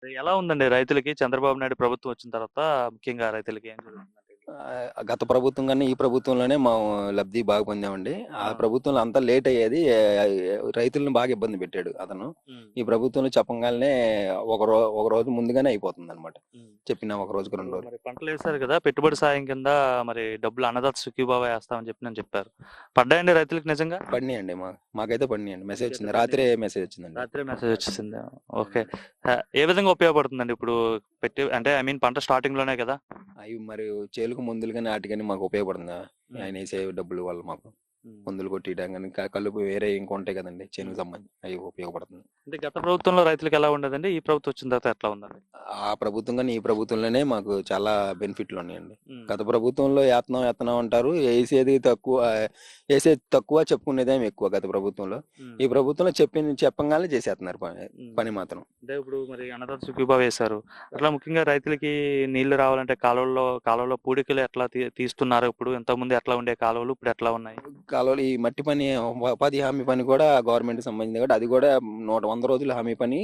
ఎలా ఉందండి రైతులకి చంద్రబాబు నాయుడు ప్రభుత్వం వచ్చిన తర్వాత ముఖ్యంగా రైతులకి ఏం జరుగుతుందంటే? గత ప్రభుత్వం కన్నా ఈ ప్రభుత్వంలోనే మేము లబ్ధి బాగా పొందామండి. ఆ ఆ! ప్రభుత్వంలో అంతా లేట్ అయ్యేది. రైతులను బాగా ఇబ్బంది పెట్టాడు అతను. హ్మ్. ఈ ప్రభుత్వంలో చెప్పంగాల్నే ఒక రోజు ముందుగానే అయిపోతుందన్నమాట. హ్మ్. చెప్పిన ఒక రోజుకి 2 ఇప్పుడు రోజులు. మరి పంటలేశారు కదా! పెట్టుబడి సాయం కింద మరి డబ్బులు అన్నదాత సుఖీభావ ఏస్తామని చెప్పారు. పడ్డాయండి రైతులకి నిజంగా? పడినాయండి మాకైతే పడినాయండి. మెసేజ్ మీకైతే వచ్చింది. రాత్రే పడ్డాయి. మెసేజ్ వచ్చిందండి. రాత్రే మెసేజ్ వచ్చేసిందా? ఓకే. అవునండి. ఏ విధంగా ఉపయోగపడుతుందండి ఇప్పుడు అంటే ఐ మీన్ పంట స్టార్టింగ్‌లోనే కదా! అవి మరి చేలుకు మందులు గాని ఆటికి మాకు ఉపయోగపడుతుందా? హ్మ్. ఆయన వేసే డబ్బుల వల్ల మాకు హ్మ్. మందులు కొట్టియడం గాని కలుపు వేరే ఇంకా ఉంటాయి కదండి హ్మ్. చేనుకు సంబంధించి అవి ఉపయోగపడుతుంది. అంటే గత ప్రభుత్వంలో రైతులకి ఎలా ఉండేదండి? ఈ ప్రభుత్వం వచ్చిన తర్వాత ఎట్లా ఉందండి? ఆ ప్రభుత్వం కానీ ఈ ప్రభుత్వంలోనే మాకు చాలా బెనిఫిట్లు ఉన్నాయండి. హ్మ్. గత ప్రభుత్వంలో ఏత్తనం ఏత్తనం అంటారు, వేసేది తక్కువ, వేసేది తక్కువ, చెప్పుకునేదేమో ఎక్కువ గత ప్రభుత్వంలో. హ్మ్. ఈ ప్రభుత్వంలో చెప్పంగానే చేసేస్తున్నారు పని. హ్మ్. పని మాత్రం అంటే ఇప్పుడు మరి అన్నదాత సుఖీభావ వేశారు. అట్లా ముఖ్యంగా రైతులకి నీళ్లు రావాలంటే కాలువలో పూడికలు ఎట్లా తీస్తున్నారు ఇప్పుడు? ఇంతకుముందు ఎట్లా ఉండే కాలువలు ఇప్పుడు ఎట్లా ఉన్నాయి? కాలువలు ఈ మట్టి పని, ఉపాధి హామీ పని కూడా గవర్నమెంట్ సంబంధించింది కాబట్టి అది కూడా 100 రోజులు హామీ పని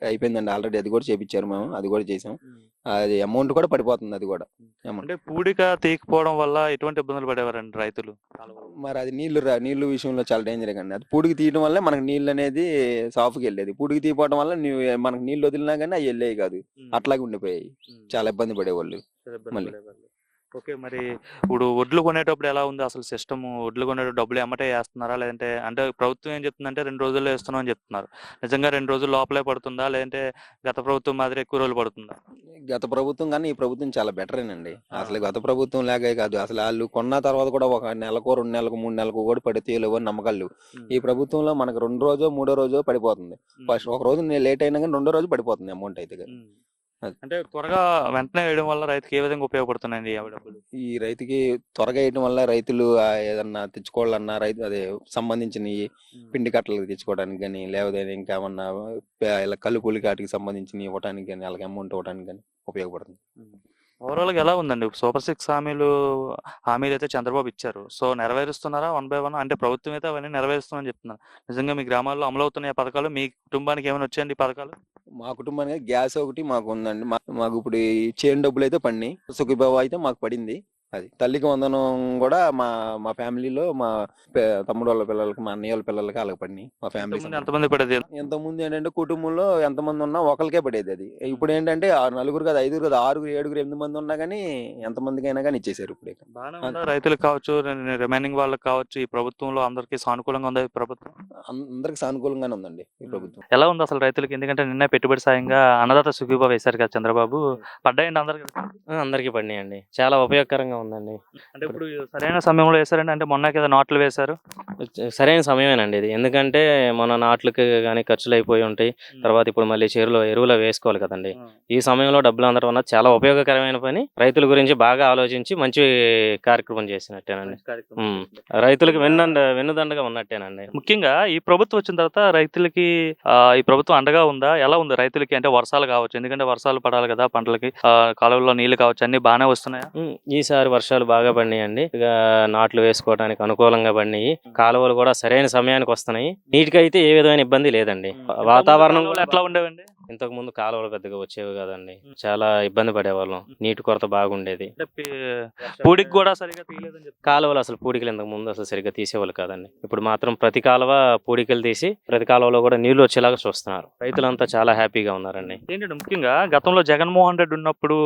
అయిపోయిందండి ఆల్రెడీ. అది కూడా చేపించారు మేము, అది కూడా చేసాం. హ్మ్. అది అమౌంట్ కూడా పడిపోతుంది అది కూడా హ్మ్. అమౌంట్. అంటే పూడిక తీయకపోవడం వల్ల ఎటువంటి ఇబ్బందులు పడేవారండి రైతులు కాలువల్లో? మరి అది నీళ్లు విషయంలో చాలా డేంజర్ అండి. అది పూడికి తీయడం వల్ల మనకు నీళ్ళు అనేది సాఫ్కి వెళ్ళేది. పూడికి తీయపోవడం వల్ల మనకు నీళ్ళు వదిలినా కానీ అవి వెళ్ళేవి కాదు. హ్మ్. అట్లాగే ఉండిపోయాయి. హ్మ్. చాలా ఇబ్బంది పడేవాళ్ళు చాలా ఇబ్బంది మళ్ళీ. పడేవాళ్ళు. ఓకే. మరి ఇప్పుడు వడ్లు కొనేటప్పుడు ఎలా ఉంది అసలు సిస్టము? వడ్లు కొనేటప్పుడు డబ్బులు ఎమ్మటే ఏస్తున్నారా? లేదంటే అంటే ప్రభుత్వం ఏం చెప్తుందంటే 2 రోజుల్లో ఇస్తున్నాం అని చెప్తున్నారు. నిజంగా 2 రోజుల లోపలే పడుతుందా? లేదంటే గత ప్రభుత్వం మాదిరి ఎక్కువ రోజులు పడుతుందా? గత ప్రభుత్వం కానీ ఈ ప్రభుత్వం చాలా బెటరేనండి. ఆ! అసలు గత ప్రభుత్వం లాగే కాదు. అసలు వాళ్ళు కొన్న తర్వాత కూడా ఒక నెలకో, 2 నెలలకు, 3 నెలలకు కూడా పడితే లేవో నమ్మకాలు లేవు. హ్మ్. ఈ ప్రభుత్వంలో మనకు 2 రోజో, మూడో రోజో పడిపోతుంది. హ్మ్. ఒక రోజు లేట్ అయినా కానీ రెండో రోజు పడిపోతుంది అమౌంట్ అయితే. హ్మ్. అది. అంటే త్వరగా వెంటనే వేయడం వల్ల రైతుకి ఏ విధంగా ఉపయోగపడుతున్నాయండి అవి డబ్బులు? ఈ రైతుకి త్వరగా వేయటం వల్ల రైతులు ఏదన్నా తెచ్చుకోవాలన్నా రైతు అదే సంబంధించినవి హ్మ్. పిండి కట్టలు తెచ్చుకోవడానికి కానీ, లేకపోతే ఇంకేమన్నా ఇలా కలుపులకి వాటికి సంబంధించినవి ఇవ్వడానికి కానీ, వాళ్ళకి అమౌంట్ ఇవ్వడానికి కానీ ఉపయోగపడుతుంది. హ్మ్. ఓవరాల్‌గా ఎలా ఉందండి? సూపర్ 6 హామీలైతే చంద్రబాబు ఇచ్చారు. సో, నెరవేరుస్తున్నారా వన్ బై వన్? అంటే ప్రభుత్వం అయితే అవన్నీ నెరవేరుస్తామని చెప్తున్నారు. నిజంగా మీ గ్రామాల్లో అమలవుతున్నాయా పథకాలు? మీ కుటుంబానికి ఏమైనా వచ్చాయండి ఈ పథకాలు? మా కుటుంబానికి గ్యాస్ ఒకటి మాకు ఉందండి. మాకు ఇప్పుడు ఈ చేను డబ్బులు అయితే పడినాయి. సుఖీభావ అయితే మాకు పడింది. అది తల్లికి వందనం కూడా మా మా ఫ్యామిలీలో మా తమ్ముడు వాళ్ళ పిల్లలకి, మా అన్నయ్య వాళ్ళ పిల్లలకి అలాగ పడినాయి. మా ఫ్యామిలీకి ఇంతకుముందు సంబంధించి. ఎంతమంది పడేది? ఇంతకుముందు ఏంటంటే కుటుంబంలో ఎంతమంది ఉన్నా ఒకరికే పడేది అది. హ్మ్. ఇప్పుడు ఏంటంటే నలుగురు కాదు, ఐదుగురు కాదు, ఆరుగురు, ఏడుగురు, 8 మంది ఉన్నా కానీ ఎంతమందికైనా కానీ ఇచ్చేసారు ఇప్పుడు ఇక. బానే అ- ఉందా? రైతులకు కావచ్చు, రిమైనింగ్ వాళ్ళకి కావచ్చు, ఈ ప్రభుత్వంలో అందరికీ సానుకూలంగా ఉందా ఈ ప్రభుత్వం? అందరికి సానుకూలంగానే ఉందండి ఈ హ్మ్. ప్రభుత్వం. ఎలా ఉంది అసలు రైతులకి? ఎందుకంటే నిన్నే పెట్టుబడి సాయంగా అన్నదాత సుఖీభావ వేశారు కదా చంద్రబాబు. పడ్డాయండి అందరికి? అందరికీ పడినాయండి. చాలా ఉపయోగకరంగా ఉందండి. అంటే ఇప్పుడు ఇప్పుడు సరైన సమయంలో వేశారండి? అంటే మొన్నే కదా నాట్లు వేశారు. సరైన సమయమేనండి ఇది. ఎందుకంటే మన నాట్లకి గాని ఖర్చులయిపోయి ఉంటాయి. హ్మ్. తర్వాత ఇప్పుడు మళ్ళీ చేరులో ఎరువులు వేసుకోవాలి కదండీ! ఆ! ఈ సమయంలో డబ్బులు అందడం అన్నది చాలా ఉపయోగకరమైన పని. రైతుల గురించి బాగా ఆలోచించి మంచి కార్యక్రమం చేసినట్టేనండి. మంచి కార్యక్రమం హ్మ్. చేసింది. రైతులకు ముఖ్యంగా వెన్నుదండగా ఉన్నట్టేనండి. ముఖ్యంగా ఈ ప్రభుత్వం వచ్చిన తర్వాత రైతులకి ఈ ప్రభుత్వం అండగా ఉందా? ఎలా ఉంది రైతులకి? అంటే వర్షాలు కావచ్చు. ఎందుకంటే వర్షాలు పడాలి కదా పంటలకి. కాలువల్లో నీళ్లు కావచ్చు. అన్నీ బానే వస్తున్నాయా? ఈసారి వర్షాలు బాగా పడినాయండి. ఇక నాట్లు వేసుకోవడానికి అనుకూలంగా పడినాయి. హ్మ్. కాలువలు కూడా సరైన సమయానికి వస్తున్నాయి. నీటికైతే ఏ విధమైన ఇబ్బంది లేదండి. ఇంతకుముందు వాతావరణం కాలువలు కూడా ఎట్లా ఉండేవండి? ఇంతకుముందు కాలువలు పెద్దగా వచ్చేవి కాదండి. హ్మ్. చాలా ఇబ్బంది పడేవాళ్ళం. హ్మ్. నీటి కొరత బాగుండేది. అంటే పూడికి కూడా సరిగ్గా తీయలేదని చెప్తున్నారు. కాలువలు అసలు పూడికలు ఇంతకుముందు అసలు సరిగ్గా తీసేవాళ్ళు కాదండి. ఇప్పుడు మాత్రం ప్రతి కాలువ పూడికలు తీసి ప్రతి కాలువలో కూడా నీళ్లు వచ్చేలాగా చూస్తున్నారు. రైతులంతా చాలా హ్యాపీగా ఉన్నారండి. ఏంటంటే ముఖ్యంగా గతంలో జగన్మోహన్ రెడ్డి ఉన్నప్పుడు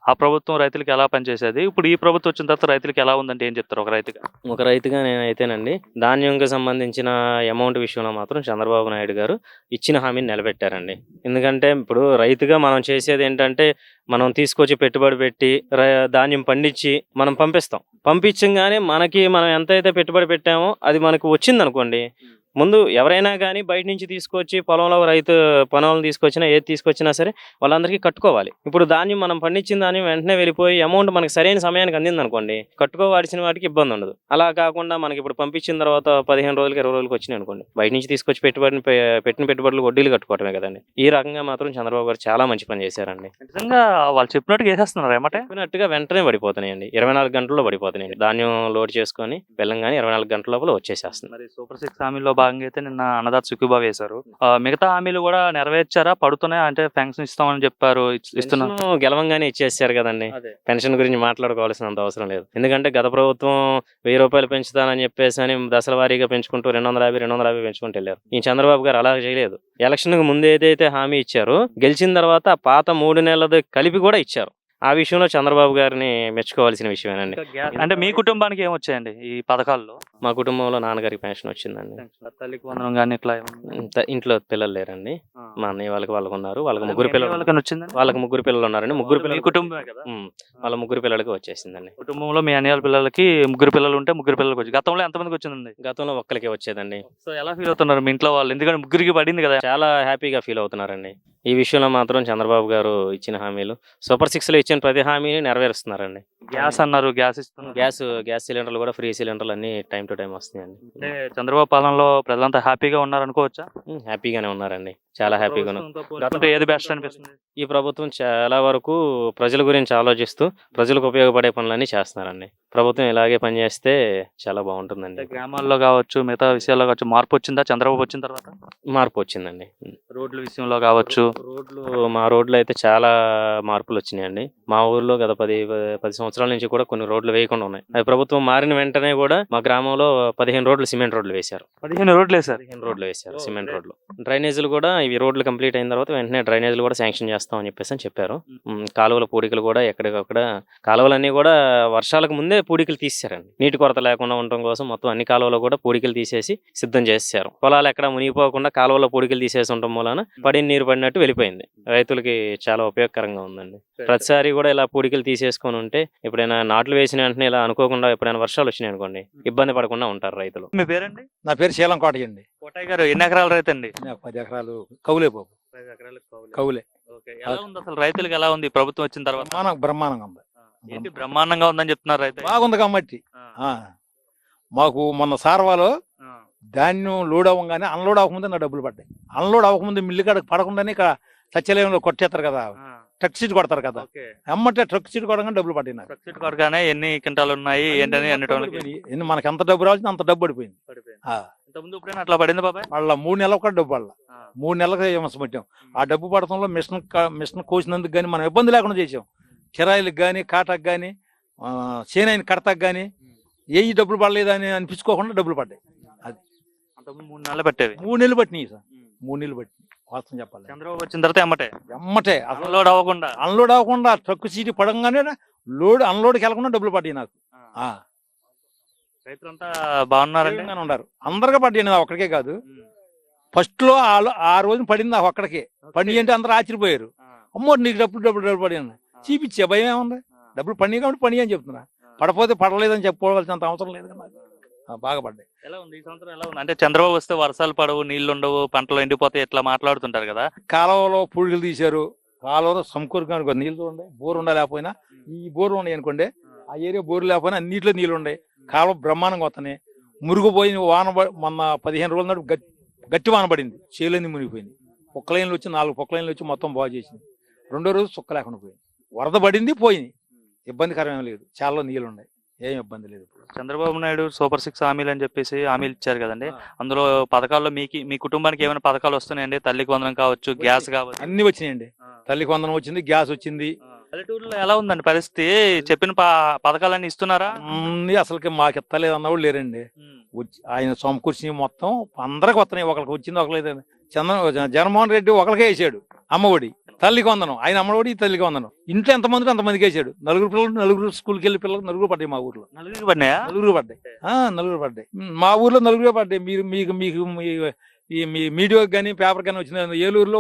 ఆ ప్రభుత్వం రైతులకి ఎలా పనిచేసేది? ఇప్పుడు ఈ ప్రభుత్వం వచ్చిన తర్వాత రైతులకి ఎలా ఉందంటే ఏం చెప్తారు ఒక రైతుగా? ఒక రైతుగా నేనైతేనండి ధాన్యంకి సంబంధించిన అమౌంట్ విషయంలో మాత్రం చంద్రబాబు నాయుడు గారు ఇచ్చిన హామీని నిలబెట్టారండి. ఎందుకంటే ఇప్పుడు రైతుగా మనం చేసేది ఏంటంటే మనం తీసుకొచ్చి పెట్టుబడి పెట్టి ధాన్యం పండించి మనం పంపిస్తాం. పంపించంగానే మనం ఎంతైతే పెట్టుబడి పెట్టామో అది మనకు వచ్చిందనుకోండి. ముందు ఎవరైనా కానీ బయట నుంచి తీసుకొచ్చి పొలంలో తీసుకొచ్చినా ఏది తీసుకొచ్చినా సరే వాళ్ళందరికీ కట్టుకోవాలి. ఇప్పుడు ధాన్యం మనం పండించిన ధాన్యం వెంటనే వెళ్ళిపోయి అమౌంట్ మనకి సరైన సమయానికి అందిందనుకోండి, కట్టుకోవాల్సిన వాటికి ఇబ్బంది ఉండదు. అలా కాకుండా మనకి ఇప్పుడు పంపించిన తర్వాత 15 రోజులకి 20 రోజులకి వచ్చినాయి అనుకోండి, బయట నుంచి తీసుకొచ్చి పెట్టిన పెట్టుబడులు వడ్డీలు కట్టుకోవటమే కదండి. ఈ రకంగా మాత్రం చంద్రబాబు గారు చాలా మంచి పని చేశారండి. నిజంగా వాళ్ళు చెప్పినట్టుగా చేసేస్తున్నారు ఏమటే? చెప్పినట్టుగా వెంటనే పడిపోతున్నాయండి. 24 గంటల్లో పడిపోతున్నాయండి. ధాన్యం లోడ్ చేసుకొని వెళ్ళంగానే 24 గంటల లోపల వచ్చేసేస్తుంది. మరి సూపర్ 6 హామీల్లో భాగంగా అయితే నిన్న అన్నదాత సుఖీభావ వేశారు. మిగతా హామీలు కూడా నెరవేర్చారా? పడుతున్నాయా? అంటే పెన్షన్ ఇస్తామని చెప్పారు. ఇస్తున్నారు. పెన్షన్ గెలవంగానే ఇచ్చేసారు కదండి. అదే. పెన్షన్ గురించి మాట్లాడుకోవాల్సినంత అవసరం లేదు. ఎందుకంటే గత ప్రభుత్వం 1000 రూపాయలు పెంచుతానని చెప్పేసి అని దశల వారీగా పెంచుకుంటూ 250 పెంచుకుంటూ వెళ్ళారు. ఈ చంద్రబాబు గారు అలా చేయలేదు. ఎలక్షన్ కు ముందు ఏదైతే హామీ ఇచ్చారో గెలిచిన తర్వాత పాత 3 నెలలది కలిపి కూడా ఇచ్చారు. ఆ విషయంలో చంద్రబాబు గారిని మెచ్చుకోవాల్సిన విషయమేనండి. అంటే మీ కుటుంబానికి ఏమొచ్చాయండి ఈ పథకాల్లో? మా కుటుంబంలో నాన్నగారికి పెన్షన్ వచ్చిందండి. తల్లికి వందనం కానీ ఇట్లా ఏమన్నా? ఇంట్లో పిల్లలు లేరండి. మా అన్నయ్య వాళ్ళకు ఉన్నారు. వాళ్ళకి అదే ముగ్గురు మీ పిల్లలు. వాళ్ళకని వచ్చిందండి? వాళ్ళకి ముగ్గురు పిల్లలు ఉన్నారండి. ముగ్గురు మీ పిల్లలు కుటుంబమే కదా? వాళ్ళ ముగ్గురు పిల్లలకి వచ్చేసిందండి. కుటుంబంలో మీ అన్నయ్య వాళ్ళ పిల్లలకి ముగ్గురు పిల్లలు ఉంటే ముగ్గురు పిల్లలకి వచ్చి గతంలో ఎంతమందికి వచ్చిందండి? గతంలో ఒక్కరికి వచ్చేదండి. సో ఎలా ఫీల్ అవుతున్నారు మీ ఇంట్లో వాళ్ళు? ఎందుకంటే ముగ్గురికి పడింది కదా. చాలా హ్యాపీగా ఫీల్ అవుతున్నారండి. ఈ విషయంలో మాత్రం చంద్రబాబు గారు ఇచ్చిన హామీలు సూపర్ 6 లో ఇచ్చిన ప్రతి హామీని నెరవేరుస్తున్నారండి. గ్యాస్ అన్నారు, గ్యాస్ ఇస్తున్నారు. గ్యాస్ సిలిండర్లు కూడా ఫ్రీ సిలిండర్లు అన్ని టైం టు టైం వస్తున్నాయండి. అంటే చంద్రబాబు పాలనలో ప్రజలంతా హ్యాపీగా ఉన్నారు అనుకోవచ్చా? హ్యాపీగానే ఉన్నారండి. చాలా హ్యాపీగా ఉన్నారు. ప్రభుత్వంతో పోల్చుకుంటే ఏది బెస్ట్ అనిపిస్తుంది? ఈ ప్రభుత్వం చాలా వరకు ప్రజల గురించి ఆలోచిస్తూ ప్రజలకు ఉపయోగపడే పనులన్నీ చేస్తున్నారండి. ప్రభుత్వం ఇలాగే పనిచేస్తే చాలా బాగుంటుందండి. అంటే గ్రామాల్లో కావచ్చు, మిగతా విషయాల్లో కావచ్చు మార్పు వచ్చిందా చంద్రబాబు వచ్చిన తర్వాత? మార్పు వచ్చిందండి. రోడ్ల విషయంలో కావచ్చు. మా రోడ్లు అయితే చాలా మార్పులు వచ్చినాయండి. మా ఊర్లో గత 10 సంవత్సరాల నుంచి కూడా కొన్ని రోడ్లు వేయకుండా ఉన్నాయి. అది ప్రభుత్వం మారిన వెంటనే కూడా మా గ్రామంలో 15 రోడ్లు సిమెంట్ రోడ్లు వేశారు. 15 రోడ్లు వేశారు. 15 రోడ్లు వేశారు సిమెంట్ రోడ్లు. డ్రైనేజీలు కూడా ఇవి రోడ్లు కంప్లీట్ అయిన తర్వాత వెంటనే డ్రైనేజీలు కూడా శాంక్షన్ చేస్తామని చెప్పేసి అని చెప్పారు. కాలువల పూడికలు కూడా ఎక్కడికక్కడ కాలువలన్నీ కూడా వర్షాలకు ముందే పూడికలు తీసేశారండి. నీటి కొరత లేకుండా ఉండడం కోసం మొత్తం అన్ని కాలువలు కూడా పూడికలు తీసేసి సిద్ధం చేసేసారు. పొలాలు ఎక్కడ మునిగిపోకుండా కాలువలో పూడికలు తీసేసి ఉండడం మూలన పడిన నీరు పడినట్టు వెళ్ళిపోయింది. రైతులకి చాలా ఉపయోగకరంగా ఉందండి. ప్రతిసారి కూడా ఇలా పూడికలు తీసేసుకొని ఉంటే ఎప్పుడైనా నాట్లు వేసిన వెంటనే ఇలా అనుకోకుండా ఎప్పుడైనా వర్షాలు వచ్చినాయి అనుకోండి ఇబ్బంది పడకుండా ఉంటారు రైతులు. మీ పేరండి? నా పేరు శీలం కోటయ్య అండి. కోటయ్య గారు ఎన్ని ఎకరాలు రైతు అండి? నాకు 10 ఎకరాలు కౌలే బాబు. 5 ఎకరాలకు కౌలు. కౌలే. ఓకే. ఎలా ఉంది అసలు రైతులకు ఎలా ఉంది ఈ ప్రభుత్వం వచ్చిన తర్వాత? బ్రహ్మాండంగా ఉంది. ఏంటి బ్రహ్మాండంగా ఉందని చెప్తున్నారు రైతు? బాగుంది కాబట్టి మాకు మొన్న సార్వాలో ధాన్యం లోడ్ అవ్వగానే అన్లోడ్ అవ్వకముందే నా డబ్బులు పడ్డాయి. అన్లోడ్ అవ్వకముందే మిల్లు కాడకు పడకుండానే ఇక్కడ సత్యలేయంలో కొట్టేస్తారు కదా, ట్రక్ సీట్ కొడతారు కదా, అమ్మంటే ట్రక్ సీట్ కొడగానే డబ్బులు పడ్డాయి నాకు. ట్రక్ సీట్ కొడగానే ఎన్ని క్వింటాలు ఉన్నాయి ఏంటని అన్ని మనకి ఎంత డబ్బు రావాల్సింది అంత డబ్బు పడిపోయింది. ఇంతకుముందు ఎప్పుడైనా అట్లా పడింది బాబాయ్? వాళ్ళ 3 నెలలకు కూడా డబ్బు పడలా. 3 నెలలకు ఏమస్ పెట్టాం. ఆ డబ్బు పడటంలో మిషన్ కోసినందుకు కానీ మనం ఇబ్బంది లేకుండా చేసాం. కిరాయిలకు కానీ కాటాకు కానీ చేనైన కడతాకు కానీ ఏ డబ్బులు పడలేదని అనిపించుకోకుండా డబ్బులు పడ్డాయి. అది అంతకుముందు 3 నెలలు పట్టేవి. 3 నెలలు పట్టినాయి సార్. 3 నెలలు పట్టినాయి వాస్తవం చెప్పాలి. చంద్రబాబు వచ్చిన తర్వాత ఎమ్మటే అన్లోడ్ అవ్వకుండా ట్రక్ సీటు పడంగానే అన్లోడ్కి వెళ్ళకుండా డబ్బులు పడ్డాయి నాకు. రైతులంతా బాగున్నారండి. ఉన్నారు అందరికీ పడ్డాయి. నాకు ఒక్కడికే కాదు. ఫస్ట్ లో ఆ రోజు పడింది నాకు ఒక్కడికే. పడి అంటే అందరూ ఆశ్చర్యపోయారు. అమ్మో నీకు డబ్బులు పడినా చూపించే భయం ఏముంది. డబ్బులు పడి కాబట్టి పని అని చెప్తున్నా. పడపోతే పడలేదని చెప్పుకోవాల్సినంత అవసరం లేదు కదా. బాగా పడ్డాయి. ఎలా ఉంది ఈ సంవత్సరం? ఎలా ఉంది అంటే చంద్రబాబు వస్తే వర్షాలు పడవు, నీళ్లు ఉండవు, పంటలు ఎండిపోతాయి ఇట్లా మాట్లాడుతుంటారు కదా. కాలువలో పూడికలు తీశారు. కాలువలో సమకూరుగా నీళ్ళు ఉండే. బోరు ఉండలేకపోయినా ఈ బోరు ఉన్నాయి అనుకోండి, ఆ ఏరియా బోరు లేకపోయినా అన్నింటిలో నీళ్ళు ఉన్నాయి. కాలువ బ్రహ్మాండంగా వస్తున్నాయి. మురుగుపోయి మొన్న 15 రోజుల నాడు గట్టి వాన పడింది. చేలన్నీ మునిగిపోయింది. పొక్కలైన్లు వచ్చి 4 పొక్కలైన్లు వచ్చి మొత్తం బాగు చేసింది. 2వ రోజు సుక్క లేకుండా పోయింది. వరద పడింది పోయింది. ఇబ్బందికరం ఏం లేదు. చాలా నీళ్ళు ఉన్నాయి. ఏం ఇబ్బంది లేదు. చంద్రబాబు నాయుడు సూపర్ 6 హామీలు అని చెప్పేసి హామీలు ఇచ్చారు కదండి. అందులో పథకాల్లో మీ కుటుంబానికి ఏమైనా పథకాలు వస్తున్నాయండి? తల్లికి వందనం కావచ్చు, గ్యాస్ కావచ్చు, అన్ని వచ్చినాయండి. తల్లికి వందనం వచ్చింది, గ్యాస్ వచ్చింది. పల్లెటూరులో ఎలా ఉందండి పరిస్థితి? చెప్పిన పథకాలన్నీ ఇస్తున్నారా? అసలుకి మాకు ఎత్తలేదు అన్నవాళ్ళు లేరండి. ఆయన సమకూర్చి మొత్తం అందరికి వస్తున్నాయి. ఒకరికి వచ్చింది ఒకలేదు. జగన్మోహన్ రెడ్డి ఒకరికే వేసాడు అమ్మఒడి, తల్లికి వందనం. ఆయన అమ్మఒడి, తల్లికి వందనం. ఇంట్లో ఎంతమంది అంతమందికి వేసాడు. 4 పిల్లలు, 4 స్కూల్కి వెళ్ళి పిల్లలు 4 పడ్డాయి. మా ఊర్లో 4 పడినాయా? 4 పడ్డాయి. 4 పడ్డాయి. మా ఊర్లో 4 పడ్డాయి. మీకు మీ మీడియాకి కానీ పేపర్ కానీ వచ్చిన ఏలూరులో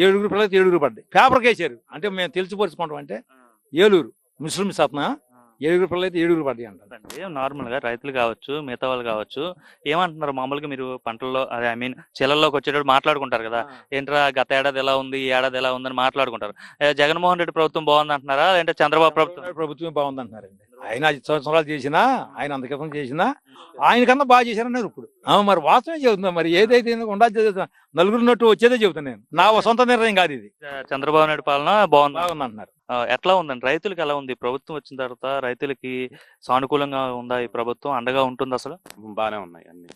7 పిల్లలకి 7 పడ్డాయి. పేపర్కి వేసారు. అంటే మేము తెలిసిపరుచుకుంటాం. అంటే ఏలూరు ముస్లిం సత్న 7 పిల్లలు అయితే 7 పడ్డాయి అంటారు. నార్మల్ గా రైతులు కావచ్చు, మిగతా వాళ్ళు కావచ్చు ఏమంటున్నారు? మామూలుగా మీరు పంటల్లో అదే ఐ మీన్ చేలల్లోకి వచ్చేటప్పుడు మాట్లాడుకుంటారు కదా, ఏంట్రా గత ఏడాది ఎలా ఉంది, ఈ ఏడాది ఎలా ఉందని మాట్లాడుకుంటారు. జగన్మోహన్ రెడ్డి ప్రభుత్వం బాగుంది అంటున్నారా, లేదంటే చంద్రబాబు ప్రభుత్వమే బాగుంది అంటున్నారండి. ఆయన 10 సంవత్సరాలు చేసినా, ఆయన అంత క్రితం చేసినా ఆయనకన్నా బాగా చేశారన్నారు. ఇప్పుడు మరి వాస్తవమే చెబుతున్నా. మరి ఏదైతే ఉండాలి నలుగురున్నట్టు వచ్చేదే చెబుతాను నేను. నా సొంత నిర్ణయం కాదు ఇది. చంద్రబాబు నాయుడు పాలన బాగుంది అంటున్నారు. ఎట్లా ఉందండి? రైతులకు ఎలా ఉంది? ప్రభుత్వం వచ్చిన తర్వాత రైతులకి సానుకూలంగా ఉందా ఈ ప్రభుత్వం? అండగా ఉంటుంది? అసలు బాగానే ఉన్నాయి అన్ని.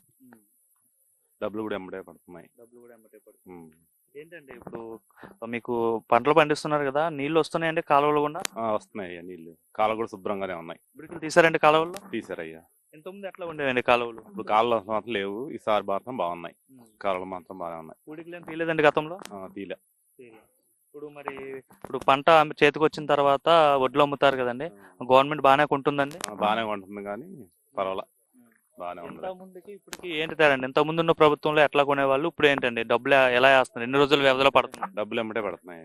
డబ్బులు కూడా ఎమ్మటే పడుతున్నాయి. డబ్బులు కూడా ఎమ్మటే పడుతుంది. ఉమ్. ఏంటండి ఇప్పుడు మీకు పంటలు పండిస్తున్నారు కదా, నీళ్లు వస్తున్నాయండి కాలువలు కూడా? వస్తున్నాయి అయ్యా నీళ్ళు. కాలువ కూడా శుభ్రంగానే ఉన్నాయి. ఇప్పుడు తీసారండి కాలువల్లో? తీసారయ్యా. ఇంతకుముందు ఎట్లా ఉండేవండి కాలువలు? ఇప్పుడు కాలువలు మాత్రం లేవు. ఈసారి మాత్రం బాగున్నాయి. కాలువలు మాత్రం బాగా ఉన్నాయి. పూడికలేం తీయలేదండి గతంలో? తీలే. ఇప్పుడు మరి ఇప్పుడు పంట చేతికి వచ్చిన తర్వాత వడ్లు అమ్ముతారు కదండి, గవర్నమెంట్ బాగానే కొంటుందండి? బాగానే ఉంటుంది కానీ పర్వాలా బాగానే ఉంది. ఇంత ముందుకి ఇప్పటికి ఏంటి తేడా అండి? ఇంత ముందు ఉన్న ప్రభుత్వంలో ఎట్లా కొనేవాళ్ళు, ఇప్పుడు ఏంటండి డబ్బులు ఎలా వేస్తున్నారు, ఎన్ని రోజుల వ్యవధిలో పడుతుంది? డబ్బులు ఎమ్మటే పడుతున్నాయి.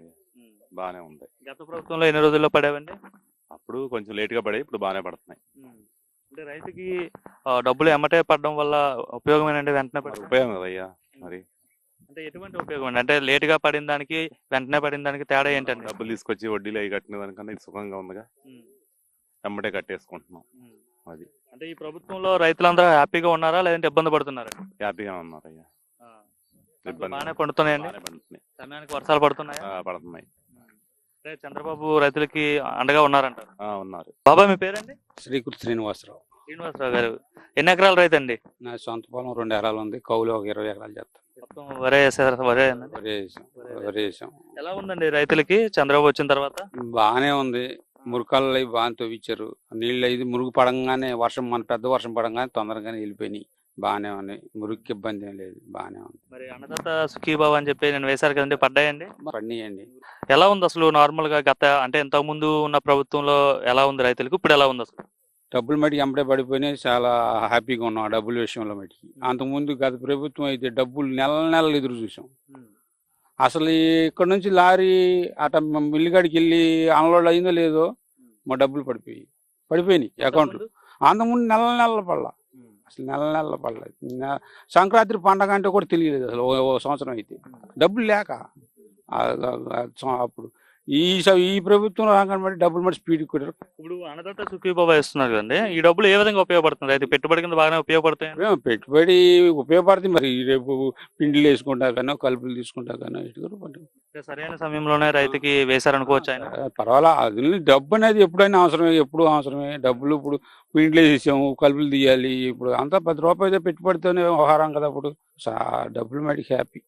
బాగానే ఉంది. గత ప్రభుత్వంలో ఎన్ని రోజుల్లో పడేవండి? అప్పుడు కొంచెం లేట్ గా పడే, ఇప్పుడు బాగానే పడుతున్నాయి. అంటే రైతుకి డబ్బులు ఎమ్మటే పడడం వల్ల ఉపయోగమేనండి, వెంటనే పడి? ఉపయోగం కదయ్యా మరి. అంటే ఎటువంటి ఉపయోగం అండి? అంటే లేట్ గా పడిన దానికి వెంటనే పడిన దానికి తేడా ఏంటండి? డబ్బులు తీసుకొచ్చి వడ్డీలు అవి కట్టిన దానికన్నా ఇది సుఖంగా ఉందిగా, ఎమ్మటే కట్టేసుకుంటున్నాం. అది అంటే ఈ ప్రభుత్వంలో రైతులందరూ హ్యాపీగా ఉన్నారా లేదంటే ఇబ్బంది పడుతున్నారా? హ్యాపీగా ఉన్నారయ్యా. ఇబ్బంది బాగానే పండుతున్నాయండి? బాగానే పడుతున్నాయి. సమయానికి వర్షాలు పడుతున్నాయా? పడుతున్నాయి. అంటే చంద్రబాబు రైతులకి అండగా ఉన్నారంటారు. ఉన్నారు. బాబాయ్ మీ పేరండి? శ్రీకృష్ణ శ్రీనివాసరావు. శ్రీనివాసరావు గారు ఎన్ని ఎకరాల రైతు అండి? నా సొంత పొలం 2 ఎకరాలు ఉంది. కౌలు ఒక 20 ఎకరాలు చేస్తాను. మొత్తం వరే వేసారు? వరే అన్నది? వరి వేసాం. ఎలా ఉందండి రైతులకి చంద్రబాబు వచ్చిన తర్వాత? బాగానే ఉంది. మురుకాళ్ళు అవి బాగా తవ్వించారు. నీళ్ళు అయితే మురుగు పడంగానే వర్షం, మన పెద్ద వర్షం పడంగానే తొందరగానే వెళ్ళిపోయినాయి. బాగానే ఉన్నాయి. మురుగుకి ఇబ్బంది ఏం లేదు. బాగానే ఉంది. మరి అన్నదాత సుఖీబాబు అని చెప్పి నేను వేశారు కదండి, పడ్డాయండి? పడినాయండి. ఎలా ఉంది అసలు నార్మల్ గా గత అంటే ఇంతకు ముందు ఉన్న ప్రభుత్వంలో ఎలా ఉంది రైతులకు, ఇప్పుడు ఎలా ఉంది అసలు? డబ్బులు మటుకు ఎంబడే పడిపోయినాయి. చాలా హ్యాపీగా ఉన్నాం ఆ డబ్బుల విషయంలో మటుకి. అంతకుముందు గత ప్రభుత్వం అయితే డబ్బులు నెలలు ఎదురు చూసాం. అసలు ఇక్కడ నుంచి లారీ అట మిల్లిగాడికి వెళ్ళి అన్లోడ్ అయిందో లేదో మా డబ్బులు పడిపోయినాయి అకౌంట్లు. అంతకుముందు నెలల పడలా. అసలు నెలల పడలేదు. సంక్రాంతి పండగ అంటే కూడా తెలియలేదు అసలు. ఓ సంవత్సరం అయితే డబ్బులు లేక అప్పుడు ఈ ప్రభుత్వం రాగానే బట్టి డబ్బులు మరి స్పీడ్ కూడా. ఇప్పుడు అన్నదాత సుఖీబాబు ఇస్తున్నారు కదండి, ఈ డబ్బులు ఏ విధంగా ఉపయోగపడుతుంది? అయితే పెట్టుబడి కింద బాగానే ఉపయోగపడతాయి? పెట్టుబడి ఉపయోగపడుతుంది. మరి రేపు పిండిలు వేసుకుంటా కానీ కలుపులు తీసుకుంటా కానీ సరైన సమయంలోనే రైతుకి వేశారనుకోవచ్చు ఆయన? పర్వాలా. అది డబ్బు అనేది ఎప్పుడైనా అవసరమే, ఎప్పుడు అవసరమే. డబ్బులు ఇప్పుడు పిండిలు వేసేసాము, కలుపులు తీయాలి. ఇప్పుడు అంతా 10 రూపాయలు పెట్టుబడితోనే వ్యవహారం కదా. ఇప్పుడు డబ్బులు మటుకు హ్యాపీ.